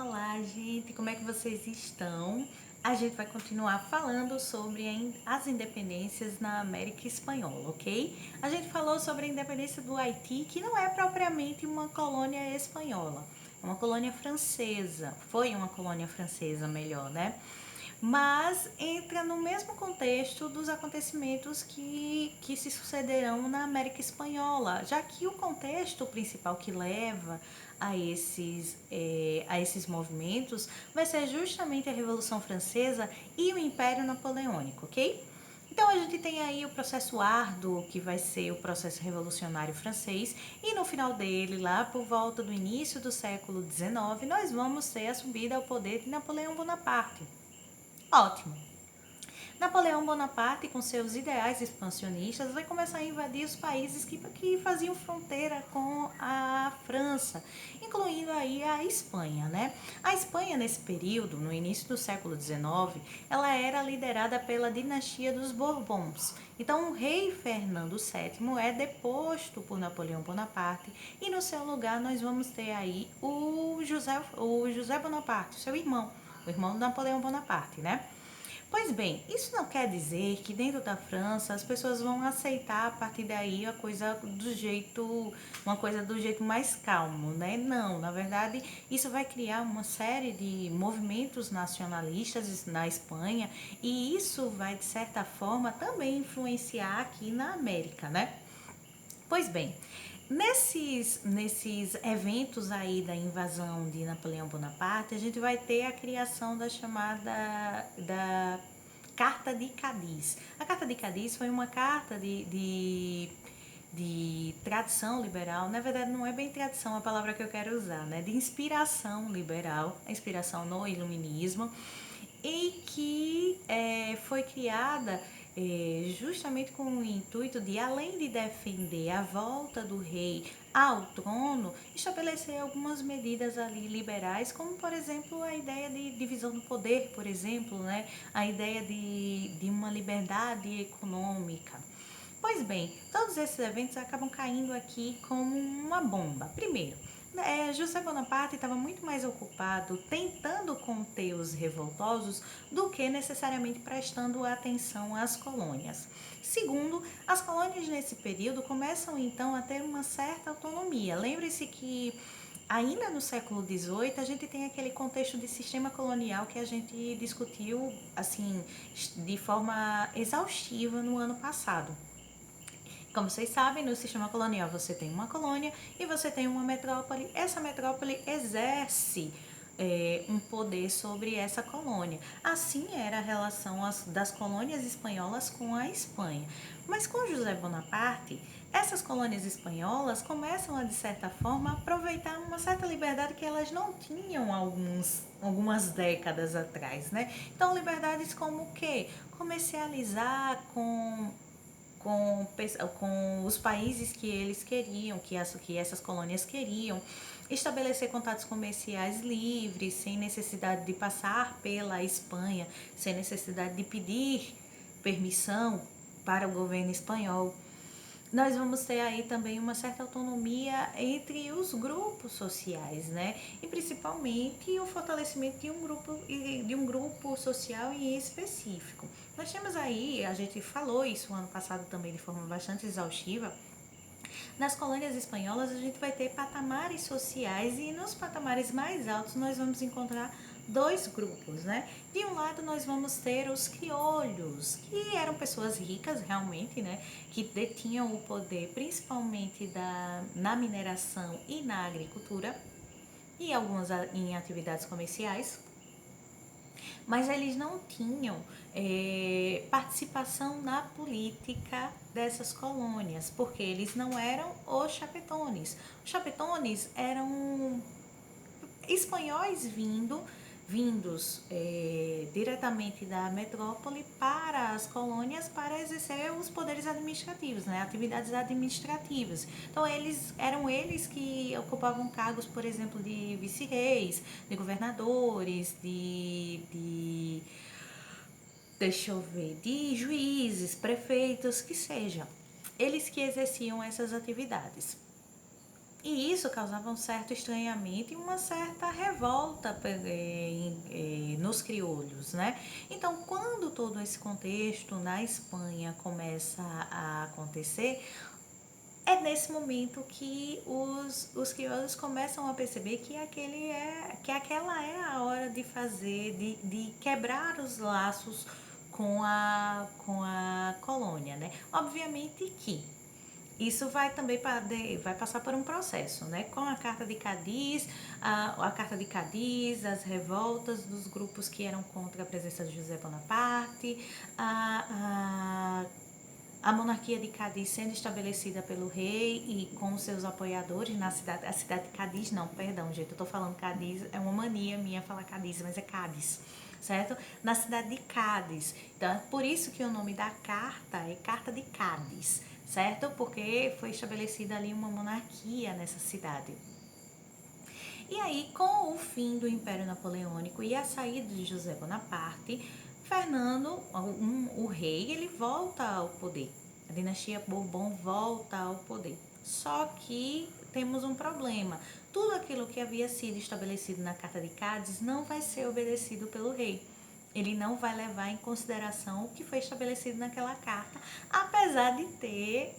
Olá, gente, como é que vocês estão? A gente vai continuar falando sobre as independências na América Espanhola, ok? A gente falou sobre a independência do Haiti, que não é propriamente uma colônia espanhola, é uma colônia francesa. Foi uma colônia francesa, melhor, né? Mas entra no mesmo contexto dos acontecimentos que se sucederão na América Espanhola, já que o contexto principal que leva a esses movimentos vai ser justamente a Revolução Francesa e o Império Napoleônico, ok? Então a gente tem aí o processo árduo, que vai ser o processo revolucionário francês, e no final dele, lá por volta do início do século XIX, nós vamos ter a subida ao poder de Napoleão Bonaparte. Ótimo. Napoleão Bonaparte, com seus ideais expansionistas, vai começar a invadir os países que faziam fronteira com a França, incluindo aí a Espanha, né? A Espanha, nesse período, no início do século XIX, ela era liderada pela dinastia dos Bourbons. Então, o rei Fernando VII é deposto por Napoleão Bonaparte e no seu lugar nós vamos ter aí o José Bonaparte, seu irmão, o irmão de Napoleão Bonaparte, né? Pois bem, isso não quer dizer que dentro da França as pessoas vão aceitar a partir daí uma coisa do jeito mais calmo, né? Não, na verdade, isso vai criar uma série de movimentos nacionalistas na Espanha e isso vai, de certa forma, também influenciar aqui na América, né? Pois bem, nesses eventos aí da invasão de Napoleão Bonaparte, a gente vai ter a criação da Carta de Cádiz. A Carta de Cádiz foi uma carta de tradição liberal, na verdade não é bem tradição a palavra que eu quero usar, né? De inspiração liberal, a inspiração no iluminismo, e que foi criada justamente com o intuito de, além de defender a volta do rei ao trono, estabelecer algumas medidas ali liberais, como por exemplo a ideia de divisão do poder, por exemplo, né? A ideia de uma liberdade econômica. Pois bem, todos esses eventos acabam caindo aqui como uma bomba. Primeiro, José Bonaparte estava muito mais ocupado tentando conter os revoltosos do que necessariamente prestando atenção às colônias. Segundo, as colônias nesse período começam então a ter uma certa autonomia. Lembre-se que ainda no século XVIII a gente tem aquele contexto de sistema colonial que a gente discutiu assim de forma exaustiva no ano passado. Como vocês sabem, no sistema colonial você tem uma colônia e você tem uma metrópole. Essa metrópole exerce um poder sobre essa colônia. Assim era a relação das colônias espanholas com a Espanha. Mas com José Bonaparte, essas colônias espanholas começam a, de certa forma, aproveitar uma certa liberdade que elas não tinham algumas décadas atrás, né? Então, liberdades como o quê? Comercializar com os países que eles queriam, que essas colônias queriam, estabelecer contatos comerciais livres, sem necessidade de passar pela Espanha, sem necessidade de pedir permissão para o governo espanhol. Nós vamos ter aí também uma certa autonomia entre os grupos sociais, né? E principalmente o fortalecimento de um grupo social em específico. Nós temos aí, a gente falou isso ano passado também de forma bastante exaustiva, nas colônias espanholas a gente vai ter patamares sociais e nos patamares mais altos nós vamos encontrar dois grupos, né? De um lado nós vamos ter os criolhos, que eram pessoas ricas realmente, né? Que detinham o poder principalmente na mineração e na agricultura e algumas em atividades comerciais, mas eles não tinham participação na política dessas colônias, porque eles não eram os chapetones. Os chapetones eram espanhóis vindos diretamente da metrópole para as colônias para exercer os poderes administrativos, né, atividades administrativas. Então eram eles que ocupavam cargos, por exemplo, de vice-reis, de governadores, deixa eu ver, de juízes, prefeitos, que seja. Eles que exerciam essas atividades. E isso causava um certo estranhamento e uma certa revolta nos crioulos, né? Então, quando todo esse contexto na Espanha começa a acontecer, é nesse momento que os crioulos começam a perceber que aquela é a hora de fazer, de quebrar os laços com a colônia, né? Obviamente que isso vai também vai passar por um processo, né? Com a Carta de Cádiz, a Carta de Cádiz, as revoltas dos grupos que eram contra a presença de José Bonaparte, a monarquia de Cádiz sendo estabelecida pelo rei e com seus apoiadores na cidade, a cidade de Cádiz, não, perdão, gente, eu tô falando Cádiz, é uma mania minha falar Cádiz, mas é Cádiz, certo? Na cidade de Cádiz. Então, é por isso que o nome da carta é Carta de Cádiz, certo? Porque foi estabelecida ali uma monarquia nessa cidade. E aí, com o fim do Império Napoleônico e a saída de José Bonaparte, Fernando, o rei, ele volta ao poder. A dinastia Bourbon volta ao poder. Só que temos um problema. Tudo aquilo que havia sido estabelecido na Carta de Cádiz não vai ser obedecido pelo rei. Ele não vai levar em consideração o que foi estabelecido naquela carta, apesar de ter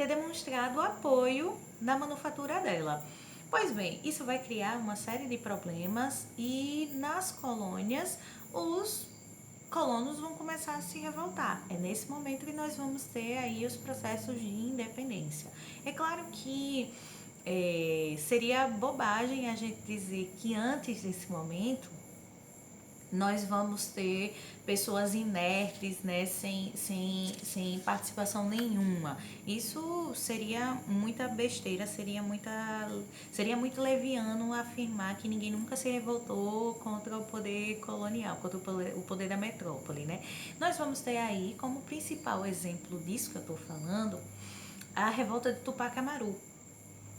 demonstrado apoio na manufatura dela. Pois bem, isso vai criar uma série de problemas e nas colônias os colonos vão começar a se revoltar. É nesse momento que nós vamos ter aí os processos de independência. É claro que seria bobagem a gente dizer que antes desse momento nós vamos ter pessoas inertes, né, sem participação nenhuma. Isso seria muita besteira, seria muito leviano afirmar que ninguém nunca se revoltou contra o poder colonial, contra o poder da metrópole, né? Nós vamos ter aí como principal exemplo disso que eu estou falando a revolta de Tupac Amaru,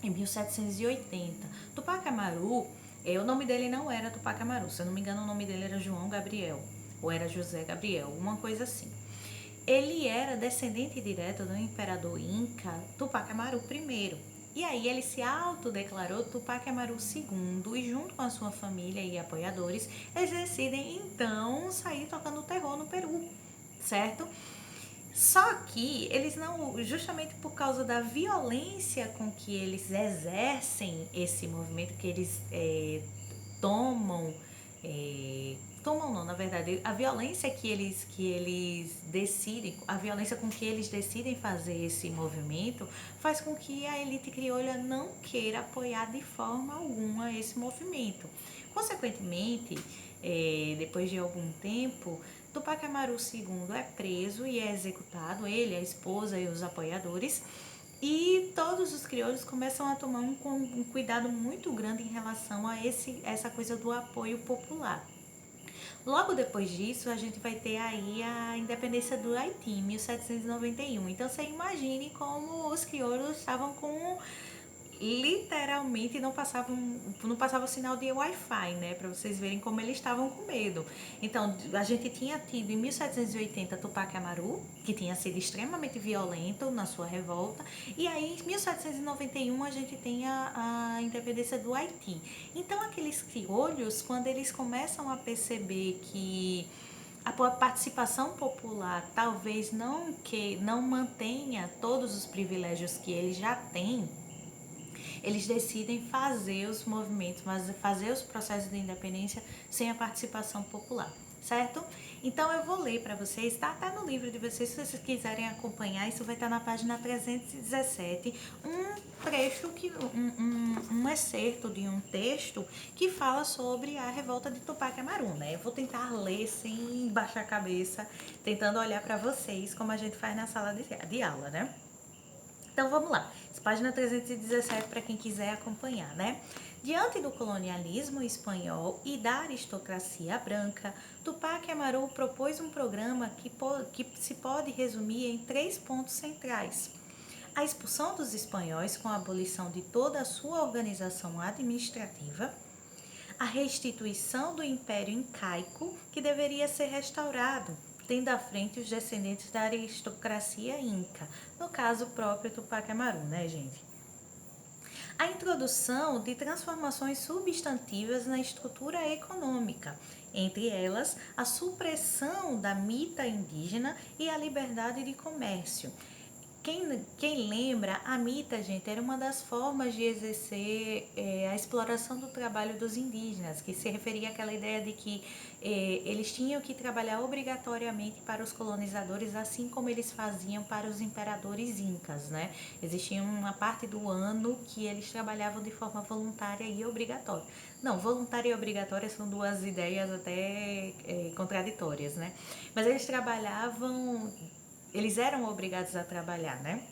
em 1780. Tupac Amaru, o nome dele não era Tupac Amaru, se eu não me engano o nome dele era João Gabriel, ou era José Gabriel, uma coisa assim. Ele era descendente direto do imperador Inca Tupac Amaru I. E aí ele se autodeclarou Tupac Amaru II e junto com a sua família e apoiadores, eles decidem então sair tocando terror no Peru, certo? Só que eles não, justamente por causa da violência com que eles exercem esse movimento, que eles tomam, tomam não, na verdade, a violência que eles decidem, a violência com que eles decidem fazer esse movimento, faz com que a elite crioula não queira apoiar de forma alguma esse movimento. Consequentemente, depois de algum tempo, Tupac Amaru II é preso e é executado, ele, a esposa e os apoiadores, e todos os crioulos começam a tomar um cuidado muito grande em relação a essa coisa do apoio popular. Logo depois disso, a gente vai ter aí a independência do Haiti, em 1791. Então, você imagine como os crioulos estavam com literalmente não passava o sinal de Wi-Fi, né, para vocês verem como eles estavam com medo. Então, a gente tinha tido em 1780 Tupac Amaru, que tinha sido extremamente violento na sua revolta, e aí em 1791 a gente tem a independência do Haiti. Então, aqueles criolhos, quando eles começam a perceber que a participação popular talvez não mantenha todos os privilégios que eles já têm, eles decidem fazer os movimentos, fazer os processos de independência sem a participação popular, certo? Então eu vou ler para vocês, tá até no livro de vocês, se vocês quiserem acompanhar, isso vai estar na página 317, um trecho, um excerto de um texto que fala sobre a revolta de Tupac Amaru, né? Eu vou tentar ler sem baixar a cabeça, tentando olhar para vocês, como a gente faz na sala de aula, né? Então vamos lá, página 317 para quem quiser acompanhar, né? Diante do colonialismo espanhol e da aristocracia branca, Tupac Amaru propôs um programa que se pode resumir em 3 pontos centrais: a expulsão dos espanhóis com a abolição de toda a sua organização administrativa, a restituição do Império Incaico, que deveria ser restaurado, tendo à frente os descendentes da aristocracia inca, no caso próprio Tupac Amaru, né, gente? a introdução de transformações substantivas na estrutura econômica, entre elas a supressão da mita indígena e a liberdade de comércio. Quem lembra, a mita, gente, era uma das formas de exercer a exploração do trabalho dos indígenas, que se referia àquela ideia de que eles tinham que trabalhar obrigatoriamente para os colonizadores, assim como eles faziam para os imperadores incas, né? Existia uma parte do ano que eles trabalhavam de forma voluntária e obrigatória. Não, voluntária e obrigatória são duas ideias até contraditórias, né? Mas eles eram obrigados a trabalhar, né?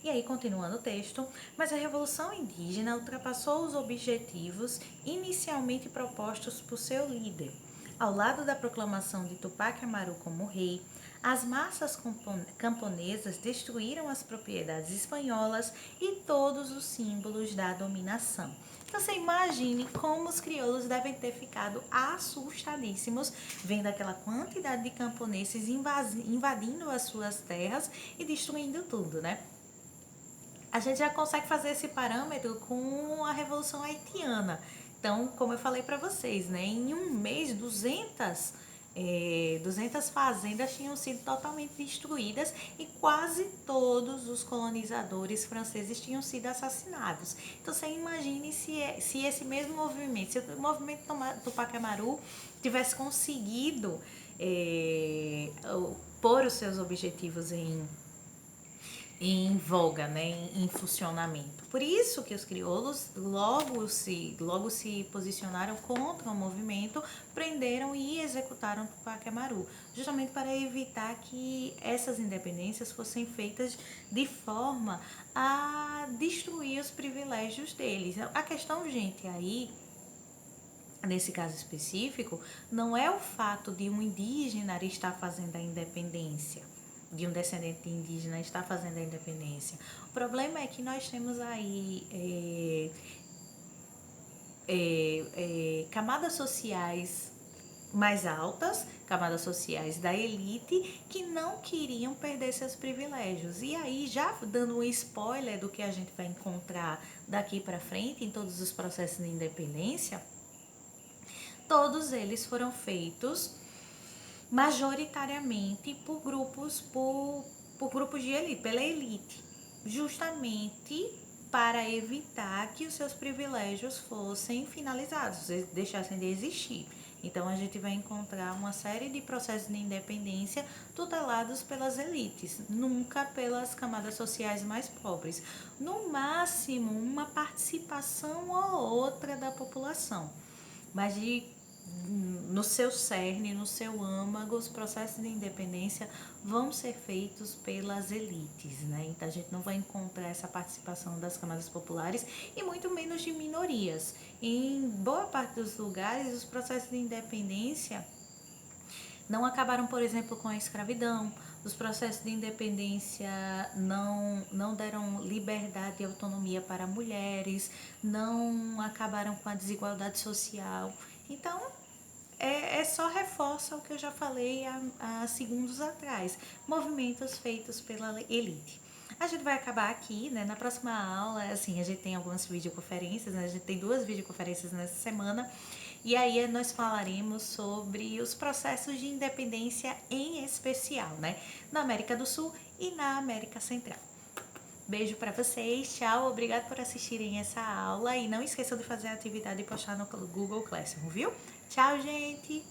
E aí, continuando o texto, mas a Revolução Indígena ultrapassou os objetivos inicialmente propostos por seu líder. Ao lado da proclamação de Tupac Amaru como rei, as massas camponesas destruíram as propriedades espanholas e todos os símbolos da dominação. Então você imagine como os crioulos devem ter ficado assustadíssimos vendo aquela quantidade de camponeses invadindo as suas terras e destruindo tudo, né? A gente já consegue fazer esse parâmetro com a Revolução Haitiana. Então, como eu falei para vocês, né, em um mês, 200 fazendas tinham sido totalmente destruídas e quase todos os colonizadores franceses tinham sido assassinados. Então, você imagine se esse mesmo movimento, se o movimento Tupac Amaru tivesse conseguido pôr os seus objetivos em voga, né, em funcionamento. Por isso que os crioulos logo se posicionaram contra o movimento, prenderam e executaram Tupac Amaru, justamente para evitar que essas independências fossem feitas de forma a destruir os privilégios deles. A questão, gente, aí nesse caso específico, não é o fato de um indígena estar fazendo a independência, de um descendente de indígena estar fazendo a independência. O problema é que nós temos aí camadas sociais mais altas, camadas sociais da elite, que não queriam perder seus privilégios. E aí, já dando um spoiler do que a gente vai encontrar daqui para frente em todos os processos de independência, todos eles foram feitos majoritariamente por grupos de elite, pela elite, justamente para evitar que os seus privilégios fossem finalizados, deixassem de existir. Então a gente vai encontrar uma série de processos de independência tutelados pelas elites, nunca pelas camadas sociais mais pobres. No máximo, uma participação ou outra da população, mas no seu cerne, no seu âmago, os processos de independência vão ser feitos pelas elites, né? Então a gente não vai encontrar essa participação das camadas populares e muito menos de minorias. Em boa parte dos lugares, os processos de independência não acabaram, por exemplo, com a escravidão. Os processos de independência não deram liberdade e autonomia para mulheres, não acabaram com a desigualdade social. Então, só reforça o que eu já falei há segundos atrás. Movimentos feitos pela elite. A gente vai acabar aqui, né? Na próxima aula, assim, a gente tem algumas videoconferências, né? A gente tem 2 videoconferências nessa semana. E aí nós falaremos sobre os processos de independência em especial, né? Na América do Sul e na América Central. Beijo para vocês, tchau, obrigado por assistirem essa aula e não esqueçam de fazer a atividade e postar no Google Classroom, viu? Tchau, gente!